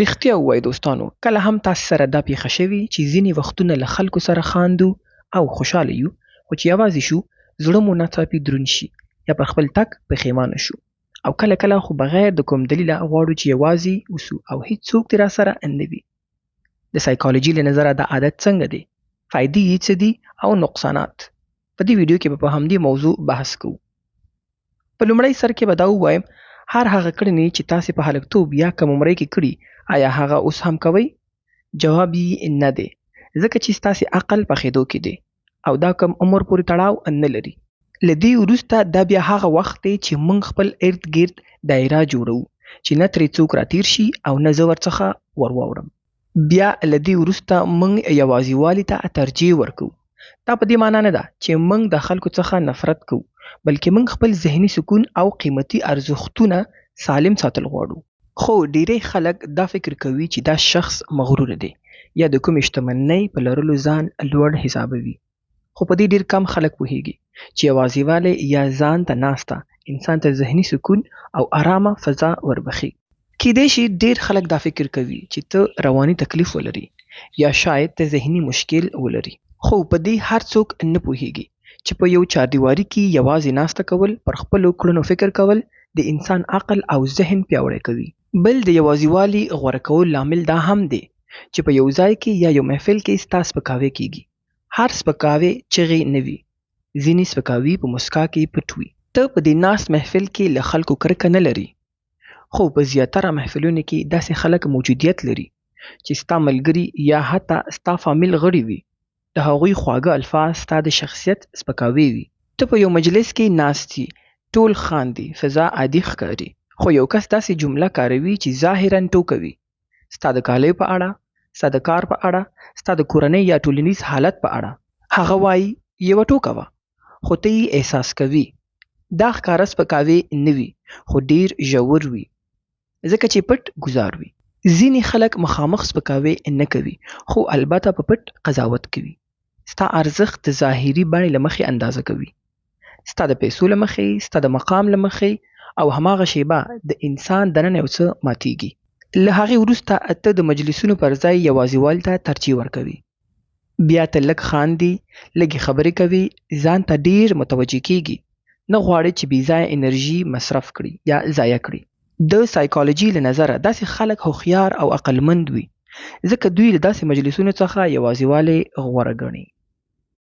رښتیا ووایئ دوستانو، کله هم تاسو سره دا پیښه شوې چې ځینې وختونه له خلکو سره خاندو او خوشاله یو، خو چې یوازې شو زړه مو ناڅاپي دروند شي یا پر خپل تګ پښیمانه شو، او کله کله خو بغیر د کوم دلیله غواړو چې یوازې اوسو او هیڅوک دې راسره نه وي. د سایکالوژي له نظره دا عادت څنګه دی؟ فایدې یې څه دي او نقصانات؟ په دې ویډیو کې به په همدې موضوع بحث کوو. په لومړی سر کې به دا ووایم، هر هغه کړنې چې تاسې په هلکتوب یا کم عمرۍ کې کړي، آیا هغه اوس هم کوئ؟ جواب یې نه دی، ځکه چې ستاسې عقل پخېدو کې دی او دا کم عمر پورې تړاو نه لري. له دې وروسته دا بیا هغه وخت دی چې موږ خپل ارد ګرد دایره جوړو چې نه ترې څوک راتیر شي او نه زه ورڅخه ورواوړم. بیا له دې وروسته موږ یوازیوالي ته ترجیح ورکوو. دا په دې معنا نه ده چې موږ د خلکو څخه نفرت کوو، بلکې موږ خپل ذهني سکون او قیمتي ارزښتونه سالم ساتل غواړو. خو ډیری خلک دا فکر کوي چې دا شخص مغرور دی یا د کومې شتمنۍ په لرلو ځان لوړ حسابوي. خو په دې ډیر کم خلک پوهیږي چې یوازیوالی یا ځان ته ناسته انسان ته ذهني سکون او آرامه فضا وربخي. کیدای شي ډیر خلک دا فکر کوي چې ته رواني تکلیف ولري یا شاید ته ذهني مشکل ولري، خو په دې هر څوک نه پوهیږي چې په یو چاردیواري کې یوازې ناسته کول، پر خپلو کړنو فکر کول د انسان عقل او ذهن پیاوړی کوي. بل د یوازیوالي غوره کول لامل دا هم دی چې په یو ځای کې یا یو محفل کې ستا سپکاوی کیږي. هر سپکاوی چغې نه وي، ځینې سپکاوي په مسکا کې پټ وي. ته په دې ناست محفل کې له خلکو کرکه نه لري، خو په زیاتره محفلونو کې داسې خلک موجودیت لري چې ستا ملګري یا حتی ستا فامیل غړي وي. د هغوی خواږه الفاظ ستا د شخصیت سپکاوی وي. ته په یو مجلس کې ناست یې، ټول خاندي، فضا عادي ښکاري، خو یو کس داسې جمله کاروي چې ظاهراً ټوکوي، ستا د کالیو په اړه، ستا د کار په اړه، ستا د کورنۍ یا ټولنیز حالت په اړه. هغه وایي یوه ټوکه وه، خو ته یې احساس کوي. دا ښکاره سپکاوی نه وي، خو ډیر ژور وي، ځکه چې پټ ګزار وي. ځینې خلک مخامخ سپکاوی نه کوي، خو البته په پټ قضاوت کوي. ستا ارزښت د ظاهري بڼې له مخې اندازه کوي، ستا د پیسو له مخې، ستا د مقام له مخې، او هماغه شیبه د انسان دننه یو څه ماتیږي. له هغې وروسته ته د مجلسونو پر ځای یوازیوالي ته ترجیح ورکوي. بیا ته لږ خاندي، لږې خبرې کوي، ځان ته ډیر متوجه کیږي، نه غواړي چې بې ځایه انرژي مصرف کړي یا ضایع کړي. د سایکالوژي له نظره داسې خلک هوښیار او عقلمند وي، ځکه دوی له داسې مجلسونو څخه یوازیوالی غوره ګڼي.